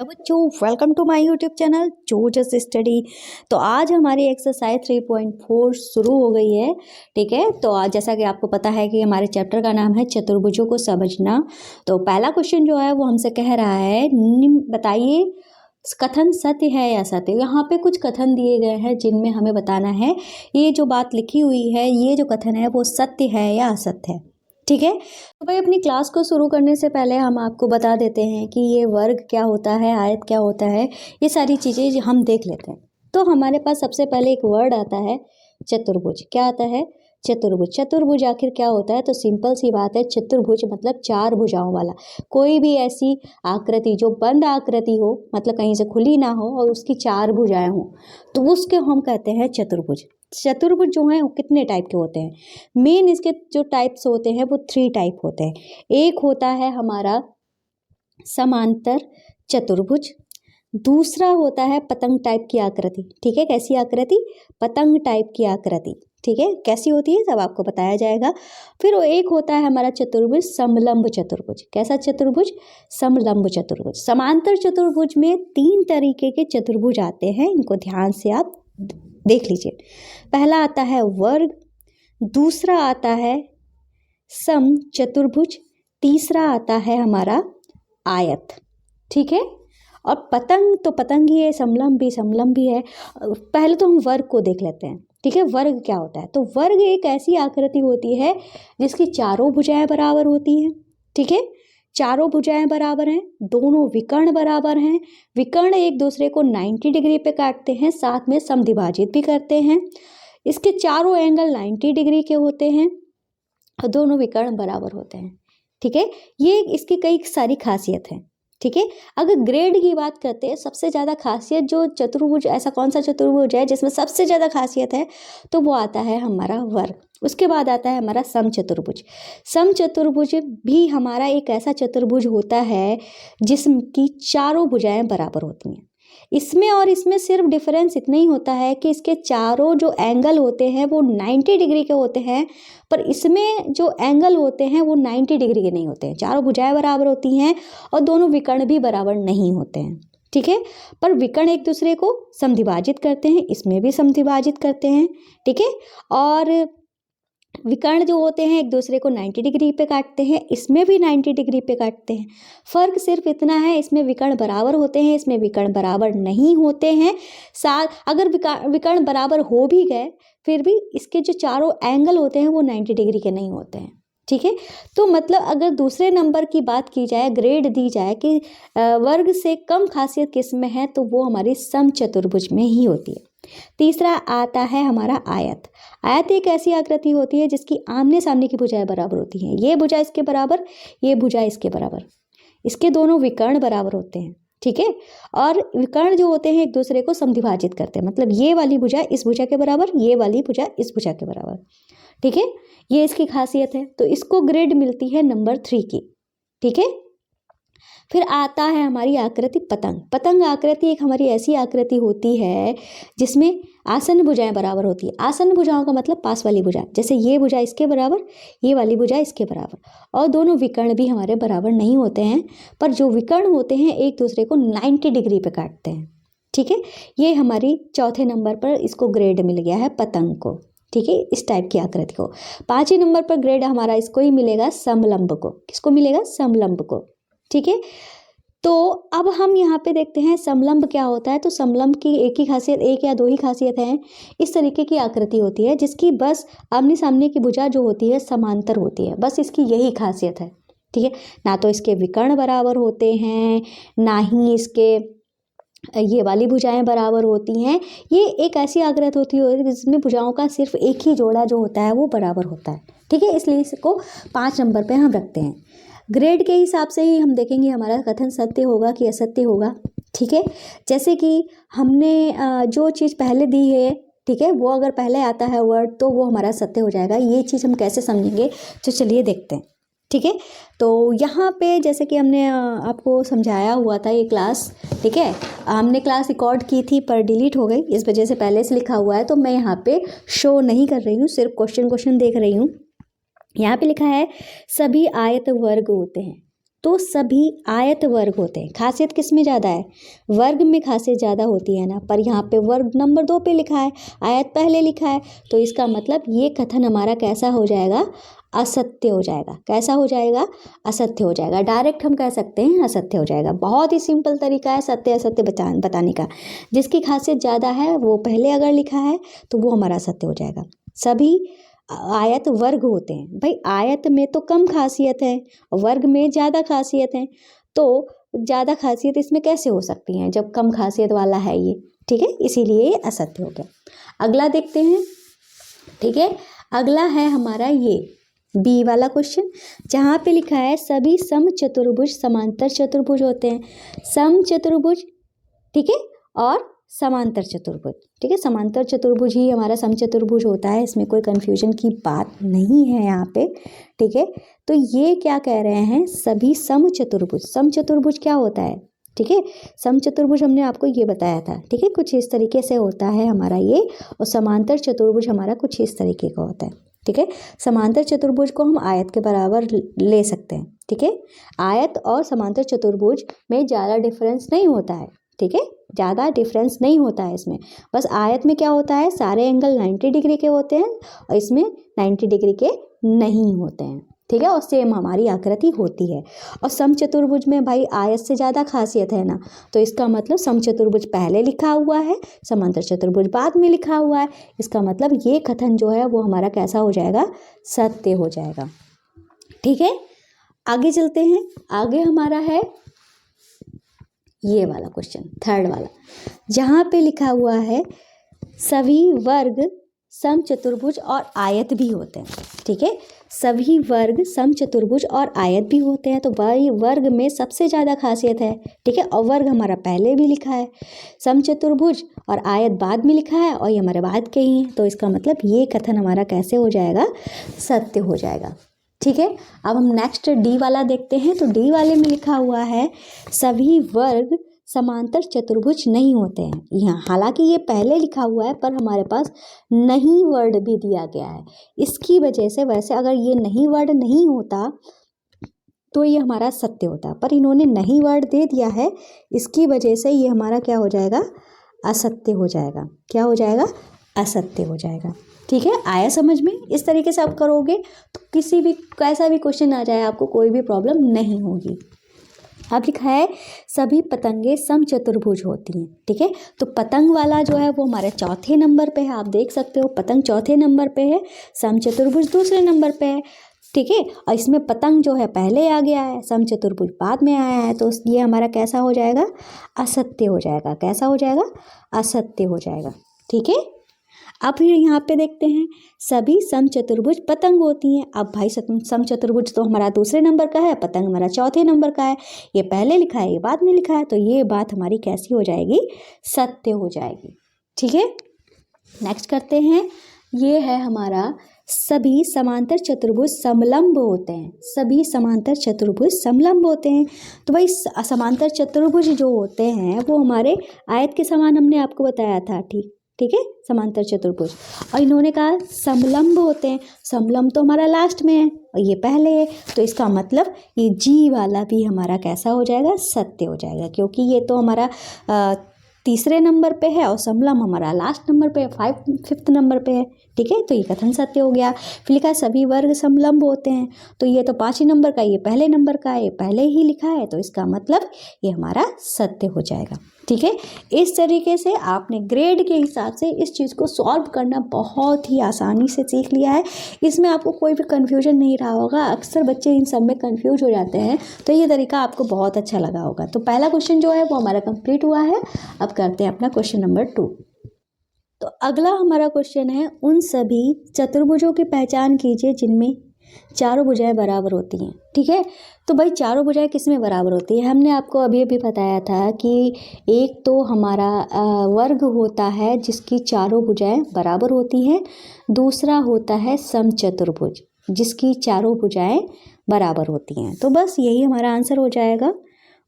तो बच्चों welcome to my YouTube channel जोजस स्टडी। तो आज हमारी एक्सरसाइज 3.4 शुरू हो गई है। ठीक है, तो आज जैसा कि आपको पता है कि हमारे चैप्टर का नाम है चतुर्भुजों को समझना। तो पहला क्वेश्चन जो है वो हमसे कह रहा है बताइए कथन सत्य है या असत्य। यहाँ पे कुछ कथन दिए गए हैं जिनमें हमें बताना है ये जो बात लिखी हुई है, ये जो कथन है वो सत्य है या असत्य है। ठीक है, तो भाई अपनी क्लास को शुरू करने से पहले हम आपको बता देते हैं कि ये वर्ग क्या होता है, आयत क्या होता है, ये सारी चीज़ें हम देख लेते हैं। तो हमारे पास सबसे पहले एक वर्ड आता है चतुर्भुज। क्या आता है? चतुर्भुज। चतुर्भुज आखिर क्या होता है? तो सिंपल सी बात है, चतुर्भुज मतलब चार भुजाओं वाला। कोई भी ऐसी आकृति जो बंद आकृति हो, मतलब कहीं से खुली ना हो और उसकी चार भुजाएं हो, तो उसके हम कहते हैं चतुर्भुज। चतुर्भुज जो हैं वो कितने टाइप के होते हैं? मेन इसके जो टाइप्स होते हैं वो 3 टाइप होते हैं। एक होता है हमारा समांतर चतुर्भुज, दूसरा होता है पतंग टाइप की आकृति। ठीक है, कैसी आकृति? पतंग टाइप की आकृति। ठीक है, कैसी होती है सब आपको बताया जाएगा। फिर वो एक होता है हमारा चतुर्भुज समलंब चतुर्भुज। कैसा चतुर्भुज? समलंब चतुर्भुज। समांतर चतुर्भुज में 3 तरीके के चतुर्भुज आते हैं, इनको ध्यान से आप देख लीजिए। पहला आता है वर्ग, दूसरा आता है सम चतुर्भुज, तीसरा आता है हमारा आयत। ठीक है, और पतंग तो पतंग ही है, समलंब भी है। पहले तो हम वर्ग को देख लेते हैं। ठीक है, वर्ग क्या होता है? तो वर्ग एक ऐसी आकृति होती है जिसकी चारों भुजाएं बराबर होती हैं। ठीक है, चारों भुजाएं बराबर हैं, दोनों विकर्ण बराबर हैं, विकर्ण एक दूसरे को 90 डिग्री पे काटते हैं, साथ में समद्विभाजित भी करते हैं। इसके चारों एंगल 90 डिग्री के होते हैं और दोनों विकर्ण बराबर होते हैं। ठीक है, ये इसकी कई सारी खासियत है। ठीक है, अगर ग्रेड की बात करते हैं, सबसे ज़्यादा खासियत जो चतुर्भुज, ऐसा कौन सा चतुर्भुज है जिसमें सबसे ज़्यादा खासियत है? तो वो आता है हमारा वर्ग। उसके बाद आता है हमारा सम चतुर्भुज। सम चतुर्भुज भी हमारा एक ऐसा चतुर्भुज होता है जिसकी चारों भुजाएं बराबर होती हैं। इसमें और इसमें सिर्फ डिफरेंस इतना ही होता है कि इसके चारों जो एंगल होते हैं वो 90 डिग्री के होते हैं, पर इसमें जो एंगल होते हैं वो 90 डिग्री के नहीं होते हैं। चारों भुजाएं बराबर होती हैं और दोनों विकर्ण भी बराबर नहीं होते हैं। ठीक है, पर विकर्ण एक दूसरे को समद्विभाजित करते हैं, इसमें भी समद्विभाजित करते हैं। ठीक है, और विकर्ण जो होते हैं एक दूसरे को 90 डिग्री पे काटते हैं, इसमें भी 90 डिग्री पे काटते हैं। फ़र्क सिर्फ इतना है, इसमें विकर्ण बराबर होते हैं, इसमें विकर्ण बराबर नहीं होते हैं। साथ अगर विकर्ण बराबर हो भी गए फिर भी इसके जो चारों एंगल होते हैं वो 90 डिग्री के नहीं होते हैं। ठीक है, तो मतलब अगर दूसरे नंबर की बात की जाए, ग्रेड दी जाए कि वर्ग से कम खासियत किस में है, तो वो हमारी सम चतुर्भुज में ही होती है। तीसरा आता है हमारा आयत। आयत एक ऐसी आकृति होती है जिसकी आमने सामने की भुजाएं बराबर होती हैं। ये भुजा इसके बराबर, ये भुजा इसके बराबर, इसके दोनों विकर्ण बराबर होते हैं। ठीक है, और विकर्ण जो होते हैं एक दूसरे को समद्विभाजित करते हैं, मतलब ये वाली भुजा इस भुजा के बराबर, ये वाली भुजा इस भुजा के बराबर। ठीक है, ये इसकी खासियत है, तो इसको ग्रेड मिलती है नंबर 3 की। ठीक है, फिर आता है हमारी आकृति पतंग। पतंग आकृति एक हमारी ऐसी आकृति होती है जिसमें आसन्न भुजाएं बराबर होती है। आसन्न भुजाओं का मतलब पास वाली भुजा, जैसे ये भुजा इसके बराबर, ये वाली भुजा इसके बराबर, और दोनों विकर्ण भी हमारे बराबर नहीं होते हैं, पर जो विकर्ण होते हैं एक दूसरे को 90 डिग्री पे काटते हैं। ठीक है, ये हमारी चौथे नंबर पर इसको ग्रेड मिल गया है पतंग को। ठीक है, इस टाइप की आकृति को। 5वें नंबर पर ग्रेड हमारा इसको ही मिलेगा समलंब को। किसको मिलेगा? समलंब को। ठीक है, तो अब हम यहाँ पे देखते हैं समलंब क्या होता है। तो समलंब की एक ही खासियत, एक या दो ही खासियत हैं। इस तरीके की आकृति होती है जिसकी बस आमने सामने की भुजा जो होती है समांतर होती है, बस इसकी यही खासियत है। ठीक है, ना तो इसके विकर्ण बराबर होते हैं, ना ही इसके ये वाली भुजाएं बराबर होती हैं। ये एक ऐसी आकृति होती है जिसमें भुजाओं का सिर्फ एक ही जोड़ा जो होता है वो बराबर होता है। ठीक है, इसलिए इसको 5 नंबर पे हम रखते हैं। ग्रेड के हिसाब से ही हम देखेंगे हमारा कथन सत्य होगा कि असत्य होगा। ठीक है, जैसे कि हमने जो चीज़ पहले दी है, ठीक है, वो अगर पहले आता है वर्ड तो वो हमारा सत्य हो जाएगा। ये चीज़ हम कैसे समझेंगे, तो चलिए देखते हैं। ठीक है, तो यहाँ पे जैसे कि हमने आपको समझाया हुआ था ये क्लास। ठीक है, हमने क्लास रिकॉर्ड की थी पर डिलीट हो गई, इस वजह से पहले से लिखा हुआ है, तो मैं यहाँ पे शो नहीं कर रही हूँ, सिर्फ क्वेश्चन देख रही हूँ। यहाँ पे लिखा है सभी आयत वर्ग होते हैं। तो सभी आयत वर्ग होते हैं। खासियत किस में ज़्यादा है? वर्ग में खासियत ज़्यादा होती है ना, पर यहाँ पे वर्ग नंबर 2 पे लिखा है, आयत पहले लिखा है, तो इसका मतलब ये कथन हमारा कैसा हो जाएगा? असत्य हो जाएगा। कैसा हो जाएगा? असत्य हो जाएगा। डायरेक्ट हम कह सकते हैं असत्य हो जाएगा। बहुत ही सिंपल तरीका है सत्य असत्य बताने का। जिसकी खासियत ज़्यादा है वो पहले अगर लिखा है तो वो हमारा असत्य हो जाएगा। सभी आयत वर्ग होते हैं। भाई आयत में तो कम खासियत है, वर्ग में ज़्यादा खासियत है, तो ज़्यादा खासियत इसमें कैसे हो सकती है जब कम खासियत वाला है ये? ठीक है, इसीलिए ये असत्य हो गया। अगला देखते हैं। ठीक है, अगला है हमारा ये बी वाला क्वेश्चन, जहाँ पे लिखा है सभी समचतुर्भुज समांतर चतुर्भुज होते हैं। समचतुर्भुज, ठीक है, और समांतर चतुर्भुज। ठीक है, समांतर चतुर्भुज ही हमारा समचतुर्भुज होता है, इसमें कोई कंफ्यूजन की बात नहीं है यहाँ पे। ठीक है, तो ये क्या कह रहे हैं? सभी समचतुर्भुज। समचतुर्भुज क्या होता है? ठीक है, समचतुर्भुज हमने आपको ये बताया था। ठीक है, कुछ इस तरीके से होता है हमारा ये, और समांतर चतुर्भुज हमारा कुछ इस तरीके का होता है। ठीक है, समांतर चतुर्भुज को हम आयत के बराबर ले सकते हैं। ठीक है, आयत और समांतर चतुर्भुज में ज़्यादा डिफरेंस नहीं होता है। ठीक है, ज़्यादा डिफरेंस नहीं होता है इसमें। बस आयत में क्या होता है? सारे एंगल 90 डिग्री के होते हैं और इसमें 90 डिग्री के नहीं होते हैं। ठीक है, और सेम हमारी आकृति होती है। और समचतुर्भुज में भाई आयत से ज़्यादा खासियत है ना, तो इसका मतलब समचतुर्भुज पहले लिखा हुआ है, समांतर चतुर्भुज बाद में लिखा हुआ है। इसका मतलब ये कथन जो है वो हमारा कैसा हो जाएगा? सत्य हो जाएगा। ठीक है, आगे चलते हैं। आगे हमारा है ये वाला क्वेश्चन, थर्ड वाला, जहाँ पे लिखा हुआ है सभी वर्ग समचतुर्भुज और आयत भी होते हैं। ठीक है, सभी वर्ग समचतुर्भुज और आयत भी होते हैं, तो भाई वर्ग में सबसे ज़्यादा खासियत है। ठीक है, और वर्ग हमारा पहले भी लिखा है, समचतुर्भुज और आयत बाद में लिखा है, और ये हमारे बाद के ही हैं, तो इसका मतलब ये कथन हमारा कैसे हो जाएगा? सत्य हो जाएगा। ठीक है, अब हम नेक्स्ट डी वाला देखते हैं। तो डी वाले में लिखा हुआ है सभी वर्ग समांतर चतुर्भुज नहीं होते हैं। यहाँ हालांकि ये पहले लिखा हुआ है, पर हमारे पास नहीं वर्ड भी दिया गया है। इसकी वजह से, वैसे अगर ये नहीं वर्ड नहीं होता तो ये हमारा सत्य होता, पर इन्होंने नहीं वर्ड दे दिया है, इसकी वजह से ये हमारा क्या हो जाएगा? असत्य हो जाएगा। क्या हो जाएगा? असत्य हो जाएगा। ठीक है, आया समझ में? इस तरीके से आप करोगे तो किसी भी कैसा भी क्वेश्चन आ जाए आपको कोई भी प्रॉब्लम नहीं होगी। अब लिखा है सभी पतंगे समचतुर्भुज होती हैं। ठीक है, तो पतंग वाला जो है वो हमारे चौथे नंबर पे है। आप देख सकते हो पतंग चौथे नंबर पे है, समचतुर्भुज दूसरे नंबर पे है। ठीक है, और इसमें पतंग जो है पहले आ गया है, समचतुर्भुज बाद में आया है, तो ये हमारा कैसा हो जाएगा? असत्य हो जाएगा। कैसा हो जाएगा? असत्य हो जाएगा। ठीक है, अब फिर यहाँ पे देखते हैं सभी समचतुर्भुज पतंग होती हैं। अब भाई समचतुर्भुज तो हमारा दूसरे नंबर का है, पतंग हमारा चौथे नंबर का है। ये पहले लिखा है, ये बाद में लिखा है, तो ये बात हमारी कैसी हो जाएगी? सत्य हो जाएगी। ठीक है, नेक्स्ट करते हैं। ये है हमारा सभी समांतर चतुर्भुज समलंब होते हैं। सभी समांतर चतुर्भुज समलंब होते हैं। तो भाई समांतर चतुर्भुज जो होते हैं वो हमारे आयत के समान हमने आपको बताया था। ठीक है, समांतर चतुर्भुज, और इन्होंने कहा समलंब होते हैं। समलंब तो हमारा लास्ट में है और ये पहले है, तो इसका मतलब ये जी वाला भी हमारा कैसा हो जाएगा? सत्य हो जाएगा, क्योंकि ये तो हमारा तीसरे नंबर पे है और समलंब हमारा लास्ट नंबर पे है, फिफ्थ नंबर पे है। ठीक है, तो ये कथन सत्य हो गया। फिर लिखा सभी वर्ग समलंब होते हैं, तो ये तो 5 नंबर का, ये पहले नंबर का है, ये पहले ही लिखा है, तो इसका मतलब ये हमारा सत्य हो जाएगा। ठीक है, इस तरीके से आपने ग्रेड के हिसाब से इस चीज़ को सॉल्व करना बहुत ही आसानी से सीख लिया है। इसमें आपको कोई भी कन्फ्यूजन नहीं रहा होगा। अक्सर बच्चे इन सब में कन्फ्यूज हो जाते हैं, तो ये तरीका आपको बहुत अच्छा लगा होगा। तो पहला क्वेश्चन जो है वो हमारा कंप्लीट हुआ है। अब करते हैं अपना क्वेश्चन नंबर 2। तो अगला हमारा क्वेश्चन है उन सभी चतुर्भुजों की पहचान कीजिए जिनमें चारों भुजाएं बराबर होती हैं। ठीक है, तो भाई चारों भुजाएं किस में बराबर होती है? हमने आपको अभी अभी बताया था कि एक तो हमारा वर्ग होता है जिसकी चारों भुजाएं बराबर होती हैं, दूसरा होता है समचतुर्भुज जिसकी चारों भुजाएं बराबर होती हैं। तो बस यही हमारा आंसर हो जाएगा,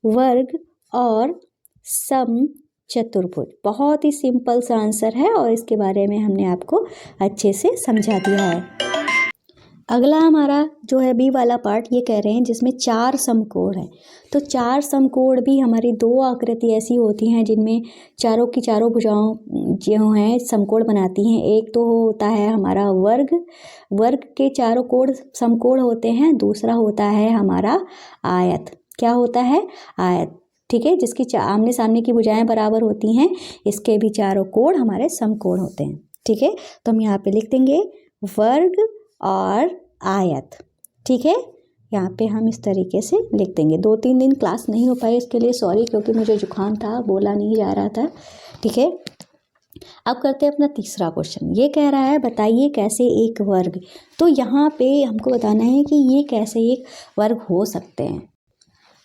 वर्ग और सम चतुर्भुज। बहुत ही सिंपल सा आंसर है और इसके बारे में हमने आपको अच्छे से समझा दिया है। अगला हमारा जो है बी वाला पार्ट ये कह रहे हैं जिसमें 4 समकोण हैं। तो 4 समकोण भी हमारी 2 आकृति ऐसी होती हैं जिनमें चारों की चारों भुजाओं जो हैं समकोण बनाती हैं। एक तो होता है हमारा वर्ग, वर्ग के चारों कोण समकोण होते हैं। दूसरा होता है हमारा आयत। क्या होता है? आयत। ठीक है, जिसकी आमने सामने की भुजाएं बराबर होती हैं, इसके भी चारों कोण हमारे समकोण होते हैं। ठीक है, तो हम यहाँ पे लिख देंगे वर्ग और आयत। ठीक है, यहाँ पे हम इस तरीके से लिख देंगे। 2-3 दिन क्लास नहीं हो पाई, इसके लिए सॉरी, क्योंकि मुझे जुकाम था, बोला नहीं जा रहा था। ठीक है, अब करते हैं अपना तीसरा क्वेश्चन। ये कह रहा है बताइए कैसे एक वर्ग। तो यहाँ पे हमको बताना है कि ये कैसे एक वर्ग हो सकते हैं।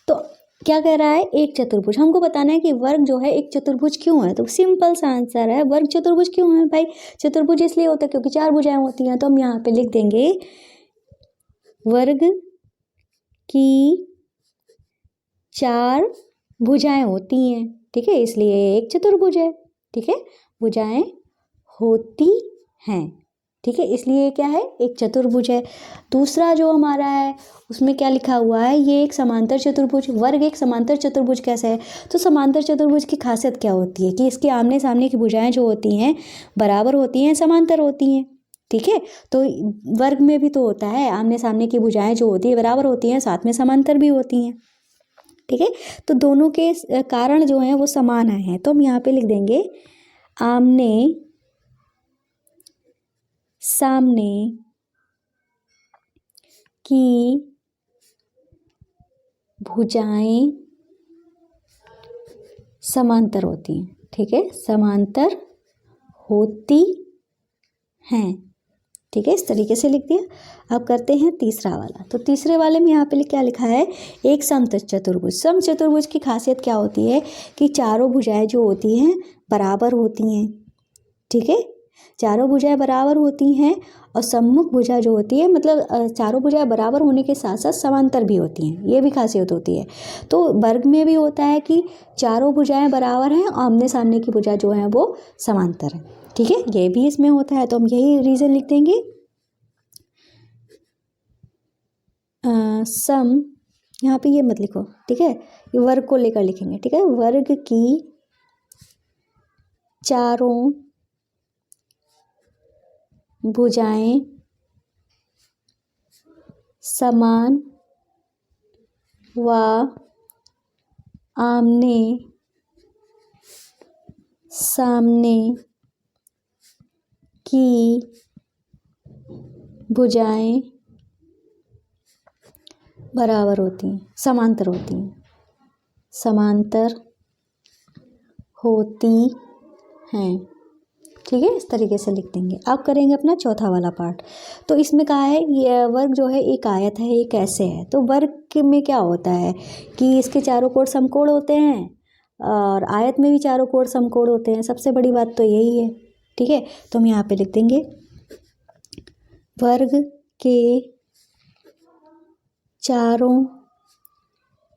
तो क्या कह रहा है? एक चतुर्भुज। हमको बताना है कि वर्ग जो है एक चतुर्भुज क्यों है। तो सिंपल सा आंसर है, वर्ग चतुर्भुज क्यों है भाई? चतुर्भुज इसलिए होता है क्योंकि 4 भुजाएं होती हैं। तो हम यहाँ पे लिख देंगे वर्ग की 4 भुजाएं होती हैं। ठीक है, इसलिए एक चतुर्भुज है। ठीक है, भुजाएं होती हैं। ठीक है, इसलिए क्या है? एक चतुर्भुज है। दूसरा जो हमारा है उसमें क्या लिखा हुआ है? ये एक समांतर चतुर्भुज। वर्ग एक समांतर चतुर्भुज कैसे है? तो समांतर चतुर्भुज की खासियत क्या होती है कि इसके आमने सामने की भुजाएं जो होती हैं बराबर होती हैं, समांतर होती हैं। ठीक है, तो वर्ग में भी तो होता है, आमने सामने की भुजाएं जो होती है बराबर होती हैं, साथ में समांतर भी होती हैं। ठीक है, तो दोनों के कारण जो हैं वो समान आए हैं। तो हम यहाँ पे लिख देंगे आमने सामने की भुजाएं समांतर होती हैं। ठीक है, समांतर होती हैं। ठीक है, इस तरीके से लिख दिया। अब करते हैं तीसरा वाला। तो तीसरे वाले में यहाँ पे क्या लिखा है? एक समचतुर्भुज। समचतुर्भुज की खासियत क्या होती है कि चारों भुजाएं जो होती हैं बराबर होती हैं। ठीक है, चारों भुजाएं बराबर होती हैं और सम्मुख भुजा जो होती है, मतलब चारों भुजाएं बराबर होने के साथ साथ समांतर भी होती हैं। ये भी खासियत होती है। तो वर्ग में भी होता है कि चारों भुजाएं बराबर हैं और आमने सामने की भुजा जो है वो समांतर है। ठीक है, ये भी इसमें होता है। तो हम यही रीजन लिख देंगे। सम, यहाँ पे ये मत लिखो। ठीक है, ये वर्ग को लेकर लिखेंगे। ठीक है, वर्ग की चारों भुजाएं समान व आमने सामने की भुजाएं बराबर होती हैं, समांतर होती हैं, समांतर होती हैं। ठीक है, इस तरीके से लिख देंगे। अब करेंगे अपना चौथा वाला पार्ट। तो इसमें कहा है ये वर्ग जो है एक आयत है, ये कैसे है? तो वर्ग में क्या होता है कि इसके चारों कोण समकोण होते हैं और आयत में भी चारों कोण समकोण होते हैं। सबसे बड़ी बात तो यही है। ठीक है, तो हम यहाँ पे लिख देंगे वर्ग के चारों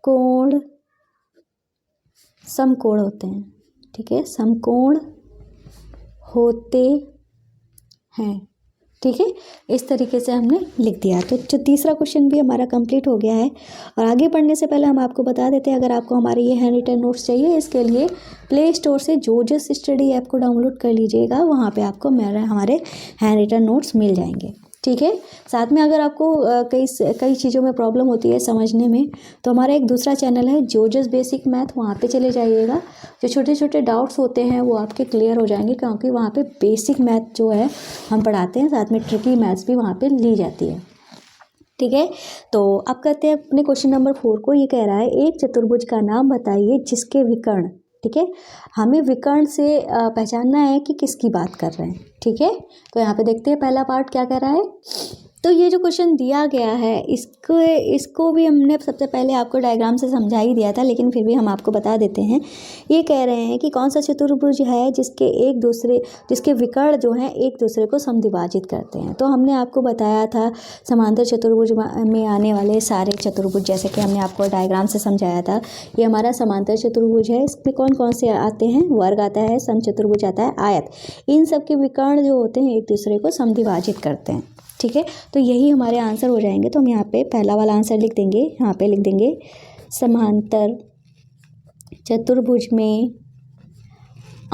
कोण समकोण होते हैं। ठीक है, समकोण होते हैं। ठीक है, इस तरीके से हमने लिख दिया। तो जो तीसरा क्वेश्चन भी हमारा कंप्लीट हो गया है। और आगे बढ़ने से पहले हम आपको बता देते हैं, अगर आपको हमारे ये हैंड रिटन नोट्स चाहिए, इसके लिए प्ले स्टोर से जोजस स्टडी ऐप को डाउनलोड कर लीजिएगा। वहाँ पे आपको हमारे हैंड रिटन नोट्स मिल जाएंगे। ठीक है, साथ में अगर आपको कई चीज़ों में प्रॉब्लम होती है समझने में, तो हमारा एक दूसरा चैनल है जोजस बेसिक मैथ, वहाँ पे चले जाइएगा। जो छोटे छोटे डाउट्स होते हैं वो आपके क्लियर हो जाएंगे, क्योंकि वहाँ पे बेसिक मैथ जो है हम पढ़ाते हैं, साथ में ट्रिकी मैथ्स भी वहाँ पे ली जाती है। ठीक है, तो अब करते हैं अपने क्वेश्चन नंबर 4 को। ये कह रहा है एक चतुर्भुज का नाम बताइए जिसके विकर्ण। ठीक है, हमें विकर्ण से पहचानना है कि किसकी बात कर रहे हैं। ठीक है, तो यहाँ पे देखते हैं पहला पार्ट क्या कह रहा है। तो ये जो क्वेश्चन दिया गया है इसको भी हमने सबसे पहले आपको डायग्राम से समझा ही दिया था, लेकिन फिर भी हम आपको बता देते हैं। ये कह रहे हैं कि कौन सा चतुर्भुज है जिसके विकर्ण जो हैं एक दूसरे को समद्विभाजित करते हैं। तो हमने आपको बताया था समांतर चतुर्भुज में आने वाले सारे चतुर्भुज, जैसे कि हमने आपको डायग्राम से समझाया था। ये हमारा समांतर चतुर्भुज है। इसमें कौन कौन से आते हैं? वर्ग आता है, समचतुर्भुज आता है, आयत। इन सब के विकर्ण जो होते हैं एक दूसरे को समद्विभाजित करते हैं। ठीक है, तो यही हमारे आंसर हो जाएंगे। तो हम यहाँ पे पहला वाला आंसर लिख देंगे, यहाँ पे लिख देंगे समांतर चतुर्भुज में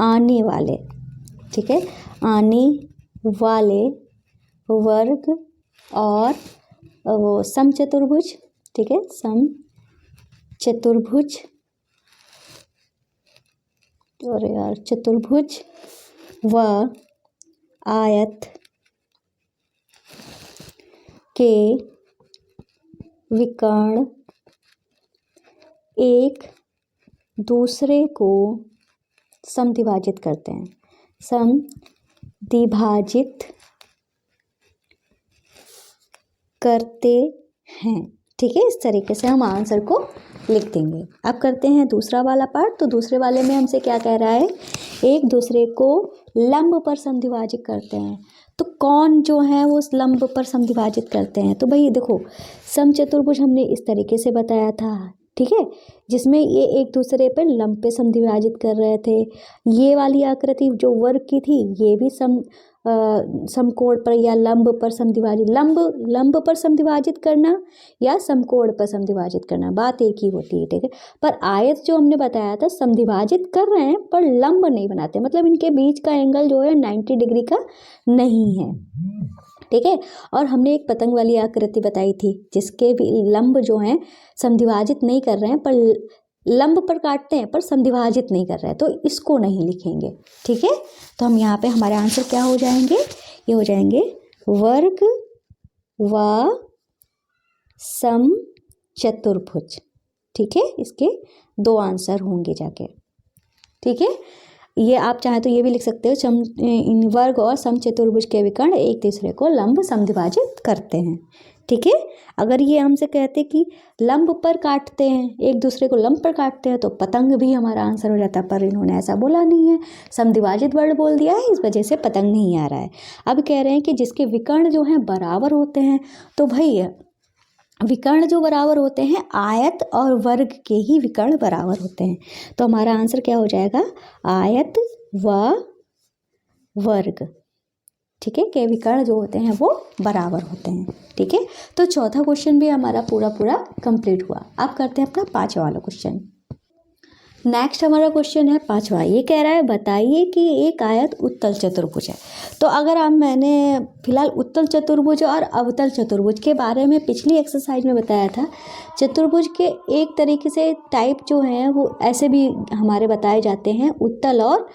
आने वाले, ठीक है, आने वाले वर्ग और वो समचतुर्भुज, ठीक है, समचतुर्भुज और यार चतुर्भुज व आयत के विकर्ण एक दूसरे को समद्विभाजित करते हैं, समद्विभाजित करते हैं, ठीक है। इस तरीके से हम आंसर को लिख देंगे। अब करते हैं दूसरा वाला पार्ट। तो दूसरे वाले में हमसे क्या कह रहा है, एक दूसरे को लंब पर समद्विभाजित करते हैं। तो कौन जो है वो उस लंब पर समद्विभाजित करते हैं, तो भाई देखो समचतुर्भुज हमने इस तरीके से बताया था, ठीक है, जिसमें ये एक दूसरे पर लंब पे समद्विभाजित कर रहे थे। ये वाली आकृति जो वर्ग की थी ये भी समकोण पर या लंब पर समद्विभाजित, लंब पर समद्विभाजित करना या समकोण पर समद्विभाजित करना, बात एक ही होती है, ठीक है। पर आयत जो हमने बताया था समद्विभाजित कर रहे हैं पर लंब नहीं बनाते, मतलब इनके बीच का एंगल जो है 90 डिग्री का नहीं है, ठीक है। और हमने एक पतंग वाली आकृति बताई थी जिसके भी लंब जो हैं समद्विभाजित नहीं कर रहे हैं पर लंब पर काटते हैं पर समद्विभाजित नहीं कर रहे हैं, तो इसको नहीं लिखेंगे, ठीक है। तो हम यहाँ पे हमारे आंसर क्या हो जाएंगे, ये हो जाएंगे वर्ग व समचतुर्भुज, ठीक है। इसके 2 आंसर होंगे जाके, ठीक है। ये आप चाहे तो ये भी लिख सकते हो, वर्ग और समचतुर्भुज के विकर्ण एक दूसरे को लंब समद्विभाजित करते हैं, ठीक है। अगर ये हमसे कहते कि लंब पर काटते हैं, एक दूसरे को लंब पर काटते हैं, तो पतंग भी हमारा आंसर हो जाता, पर इन्होंने ऐसा बोला नहीं है, समद्विभाजित वर्ड बोल दिया है, इस वजह से पतंग नहीं आ रहा है। अब कह रहे हैं कि जिसके विकर्ण जो हैं बराबर होते हैं, तो भाई विकर्ण जो बराबर होते हैं आयत और वर्ग के ही विकर्ण बराबर होते हैं। तो हमारा आंसर क्या हो जाएगा, आयत व वर्ग, ठीक है, के विकर्ण जो होते हैं वो बराबर होते हैं, ठीक है। तो चौथा क्वेश्चन भी हमारा पूरा कंप्लीट हुआ। अब करते हैं अपना 5वां वाला क्वेश्चन। नेक्स्ट हमारा क्वेश्चन है 5वां। ये कह रहा है बताइए कि एक आयत उत्तल चतुर्भुज है। तो अगर मैंने फिलहाल उत्तल चतुर्भुज और अवतल चतुर्भुज के बारे में पिछली एक्सरसाइज में बताया था। चतुर्भुज के एक तरीके से टाइप जो हैं वो ऐसे भी हमारे बताए जाते हैं, उत्तल और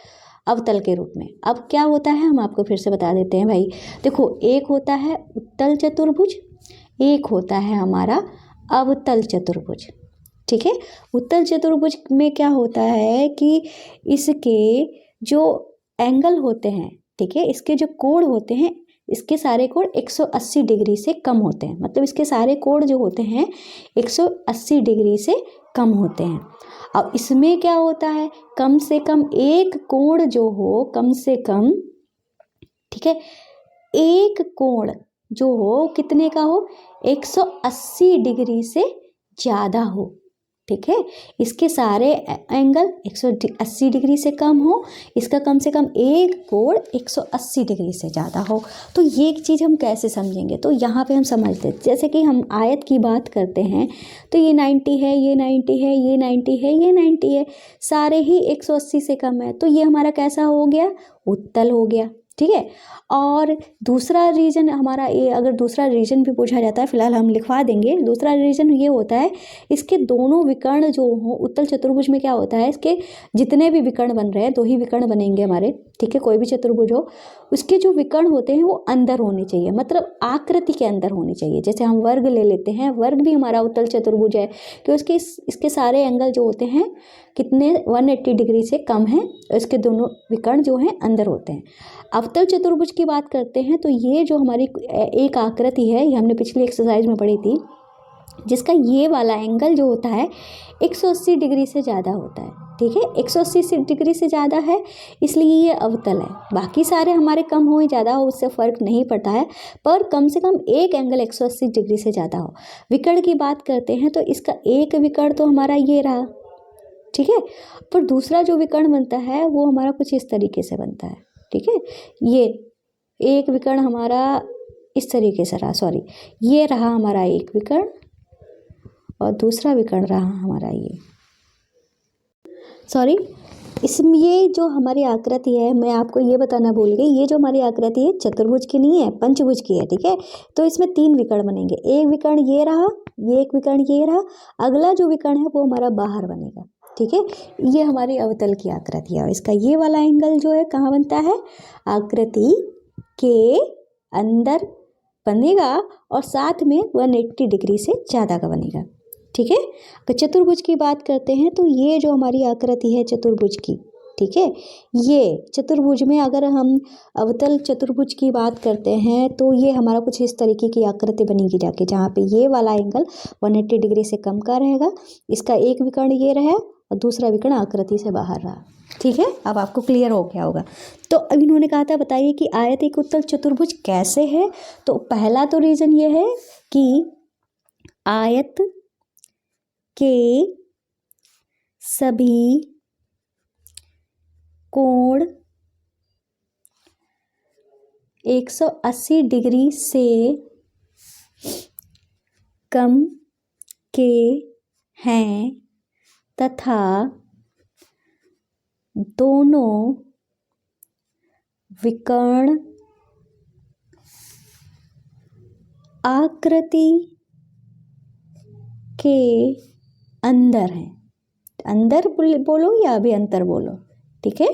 अवतल के रूप में। अब क्या होता है हम आपको फिर से बता देते हैं भाई। देखो, एक होता है उत्तल चतुर्भुज, एक होता है हमारा अवतल चतुर्भुज, ठीक है। उत्तल चतुर्भुज में क्या होता है कि इसके जो एंगल होते हैं, ठीक है, इसके जो कोण होते हैं, इसके सारे कोण 180 डिग्री से कम होते हैं, मतलब इसके सारे कोण जो होते हैं 180 डिग्री से कम होते हैं। अब इसमें क्या होता है, कम से कम एक कोण जो हो, कम से कम, ठीक है, एक कोण जो हो कितने का हो, 180 डिग्री से ज़्यादा हो, ठीक है। इसके सारे एंगल 180 डिग्री से कम हो, इसका कम से कम एक कोण 180 डिग्री से ज़्यादा हो। तो ये एक चीज़ हम कैसे समझेंगे, तो यहाँ पे हम समझते हैं, जैसे कि हम आयत की बात करते हैं तो ये 90 है, ये 90 है, ये 90 है, ये 90 है, सारे ही 180 से कम है, तो ये हमारा कैसा हो गया, उत्तल हो गया, ठीक है। और दूसरा रीजन हमारा ये, अगर दूसरा रीजन भी पूछा जाता है, फिलहाल हम लिखवा देंगे। दूसरा रीजन ये होता है, इसके दोनों विकर्ण जो हो, उत्तल चतुर्भुज में क्या होता है, इसके जितने भी विकर्ण बन रहे हैं, 2 ही विकर्ण बनेंगे हमारे, ठीक है, कोई भी चतुर्भुज हो, उसके जो विकर्ण होते हैं वो अंदर होने चाहिए, मतलब आकृति के अंदर होने चाहिए। जैसे हम वर्ग ले लेते हैं, वर्ग भी हमारा उत्तल चतुर्भुज है कि उसके इसके सारे एंगल जो होते हैं कितने 180 डिग्री से कम है, इसके दोनों विकर्ण जो हैं अंदर होते हैं। अवतल चतुर्भुज की बात करते हैं तो ये जो हमारी एक आकृति है, ये हमने पिछली एक्सरसाइज में पढ़ी थी, जिसका ये वाला एंगल जो होता है 180 डिग्री से ज़्यादा होता है, ठीक है, 180 डिग्री से ज़्यादा है, इसलिए ये अवतल है। बाकी सारे हमारे कम हो या ज़्यादा हो उससे फ़र्क नहीं पड़ता है, पर कम से कम एक एंगल 180 डिग्री से ज़्यादा हो। विकर्ण की बात करते हैं तो इसका एक विकर्ण तो हमारा ये रहा, ठीक है, पर दूसरा जो विकर्ण बनता है वो हमारा कुछ इस तरीके से बनता है, ठीक है। ये एक विकर्ण हमारा इस तरीके से रहा, सॉरी ये रहा हमारा एक विकर्ण और दूसरा विकर्ण रहा हमारा ये, सॉरी इसमें ये जो हमारी आकृति है, मैं आपको ये बताना भूल गई, ये जो हमारी आकृति है चतुर्भुज की नहीं है, पंचभुज की है, ठीक है। तो इसमें 3 विकर्ण बनेंगे, एक विकर्ण ये रहा, ये एक विकर्ण ये रहा, अगला जो विकर्ण है वो हमारा बाहर बनेगा, ठीक है। ये हमारी अवतल की आकृति है और इसका ये वाला एंगल जो है कहाँ बनता है, आकृति के अंदर बनेगा और साथ में 180 डिग्री से ज़्यादा का बनेगा, ठीक है। अगर चतुर्भुज की बात करते हैं तो ये जो हमारी आकृति है चतुर्भुज की, ठीक है, ये चतुर्भुज में अगर हम अवतल चतुर्भुज की बात करते हैं तो ये हमारा कुछ इस तरीके की आकृति बनेगी जाके, जहाँ पे ये वाला एंगल 180 डिग्री से कम का रहेगा, इसका एक विकर्ण ये रहा और दूसरा विकर्ण आकृति से बाहर रहा, ठीक है। अब आपको क्लियर हो गया होगा। तो अब इन्होंने कहा था बताइए कि आयत एक उत्तल चतुर्भुज कैसे है। तो पहला तो रीज़न ये है कि आयत के सभी कोण 180 डिग्री से कम के हैं तथा दोनों विकर्ण आकृति के अंदर हैं। अंदर बोलो या अभी अंतर बोलो, ठीक है।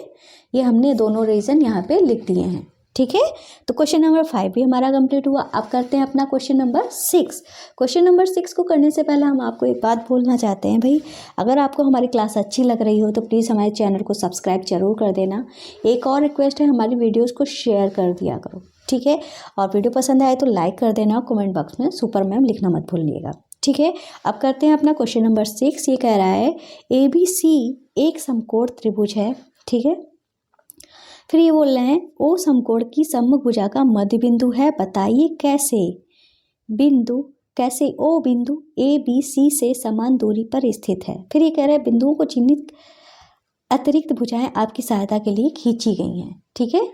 ये हमने दोनों रीज़न यहाँ पे लिख दिए हैं, ठीक है। तो क्वेश्चन नंबर 5 भी हमारा कंप्लीट हुआ। अब करते हैं अपना क्वेश्चन नंबर 6। क्वेश्चन नंबर 6 को करने से पहले हम आपको एक बात बोलना चाहते हैं भाई, अगर आपको हमारी क्लास अच्छी लग रही हो तो प्लीज़ हमारे चैनल को सब्सक्राइब जरूर कर देना। एक और रिक्वेस्ट है, हमारी वीडियोज़ को शेयर कर दिया करो, ठीक है। और वीडियो पसंद आए तो लाइक कर देना, कमेंट बॉक्स में सुपर मैम लिखना मत भूलिएगा, ठीक है। अब करते हैं अपना क्वेश्चन नंबर 6। ये कह रहा है ABC एक समकोण त्रिभुज है, ठीक है। फिर ये बोल रहे हैं ओ समकोण की सम्मुख भुजा का मध्य बिंदु है, बताइए कैसे ओ बिंदु ABC से समान दूरी पर स्थित है। फिर ये कह रहे हैं बिंदुओं को चिन्हित अतिरिक्त भुजाएं आपकी सहायता के लिए खींची गई हैं, ठीक है।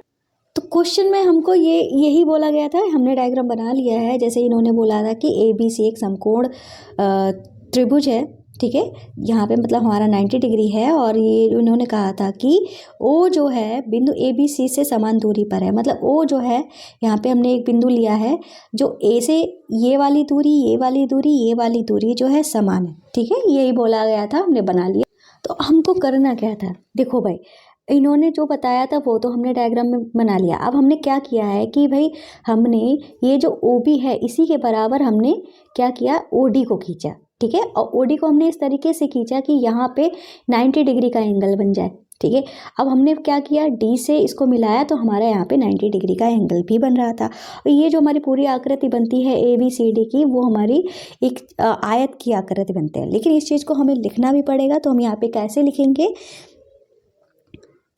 तो क्वेश्चन में हमको यही बोला गया था, हमने डायग्राम बना लिया है। जैसे इन्होंने बोला था कि ABC एक समकोण त्रिभुज है, ठीक है। यहाँ पे मतलब हमारा 90 डिग्री है और ये उन्होंने कहा था कि O जो है बिंदु ABC से समान दूरी पर है। मतलब O जो है, यहाँ पे हमने एक बिंदु लिया है जो A से ये वाली दूरी जो है समान है, ठीक है। यही बोला गया था, हमने बना लिया। तो हमको करना क्या था, देखो भाई इन्होंने जो बताया था वो तो हमने डायग्राम में बना लिया। अब हमने क्या किया है कि भाई हमने ये जो OB है इसी के बराबर हमने क्या किया, OD को खींचा, ठीक है। और OD को हमने इस तरीके से खींचा कि यहाँ पे 90 डिग्री का एंगल बन जाए, ठीक है। अब हमने क्या किया, D से इसको मिलाया तो हमारा यहाँ पे 90 डिग्री का एंगल भी बन रहा था। और ये जो हमारी पूरी आकृति बनती है ABCD की, वो हमारी एक आयत की आकृति बनते हैं। लेकिन इस चीज़ को हमें लिखना भी पड़ेगा, तो हम यहाँ पे कैसे लिखेंगे,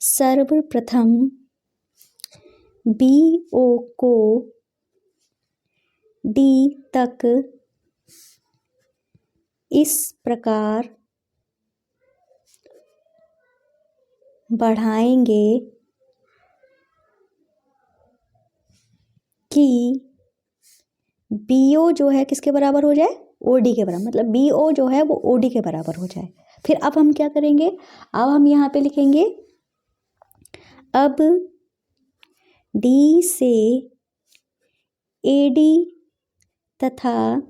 सर्वप्रथम BO को D तक इस प्रकार बढ़ाएंगे कि BO जो है किसके बराबर हो जाए, OD के बराबर। मतलब BO जो है वो OD के बराबर हो जाए। फिर अब हम क्या करेंगे, अब हम यहाँ पे लिखेंगे अब D से AD तथा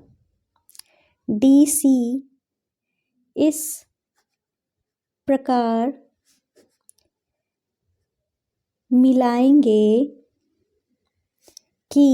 DC इस प्रकार मिलाएंगे कि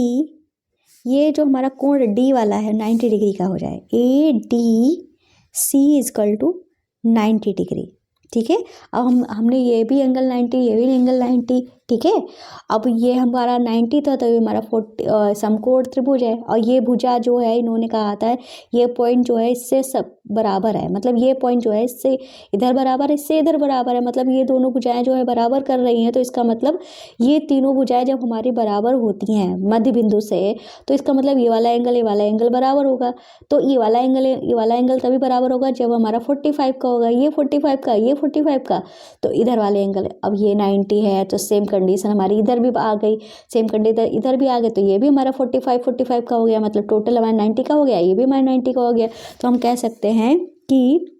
ये जो हमारा कोण D वाला है 90 डिग्री का हो जाए। ADC इजकल टू 90 डिग्री, ठीक है। अब हमने ये भी एंगल 90, ये भी एंगल 90, ठीक है। अब ये हमारा 90 था तो ये हमारा 40 समकोण त्रिभुज है। और ये भुजा जो है इन्होंने कहा था ये पॉइंट जो है इससे सब बराबर है। मतलब ये पॉइंट जो है इससे इधर बराबर है, इससे इधर बराबर है। मतलब ये दोनों भुजाएं जो है बराबर कर रही हैं। तो इसका मतलब ये तीनों भुजाएं जब हमारी बराबर होती हैं मध्य बिंदु से, तो इसका मतलब ये वाला एंगल बराबर होगा। तो ये वाला एंगल तभी बराबर होगा जब हमारा 45 का होगा, ये 45 का, ये 45 का। तो इधर वाले एंगल, अब ये 90 है तो सेम कंडीशन हमारी इधर भी आ गई, सेम कंडीशन इधर भी आ गए, तो ये भी हमारा 45 का हो गया, मतलब टोटल हमारा 90 का हो गया, ये भी हमारा 90 का हो गया। तो हम कह सकते हैं कि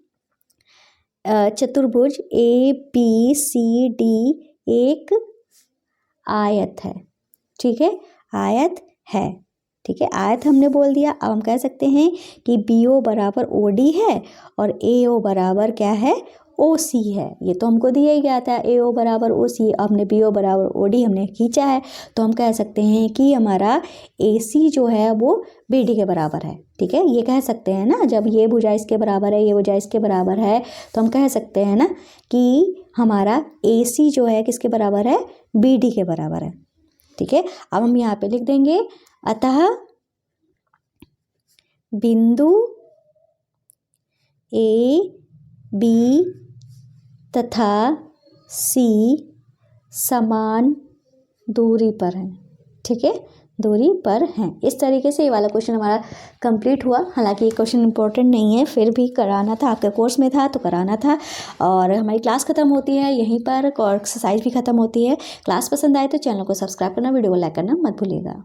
चतुर्भुज ABCD एक आयत है। ठीक है, आयत है। ठीक है, आयत हमने बोल दिया। अब हम कह सकते हैं कि BO बराबर OD है और AO बराबर क्या है, OC है। ये तो हमको दिया ही गया था, AO बराबर OC। अब हमने BO बराबर OD हमने खींचा है, तो हम कह सकते हैं कि हमारा AC जो है वो BD के बराबर है। ठीक है, ये कह सकते हैं ना, जब ये भुजा इसके बराबर है, ये भुजा इसके बराबर है, तो हम कह सकते हैं ना कि हमारा AC जो है किसके बराबर है, BD के बराबर है। ठीक है, अब हम यहाँ पे लिख देंगे, अतः बिंदु A, B तथा C समान दूरी पर हैं। ठीक है, दूरी पर हैं। इस तरीके से ये वाला क्वेश्चन हमारा कंप्लीट हुआ। हालांकि ये क्वेश्चन इंपॉर्टेंट नहीं है, फिर भी कराना था, आपके कोर्स में था तो कराना था। और हमारी क्लास ख़त्म होती है यहीं पर, और एक्सरसाइज भी ख़त्म होती है। क्लास पसंद आए तो चैनल को सब्सक्राइब करना, वीडियो को लाइक करना मत भूलिएगा।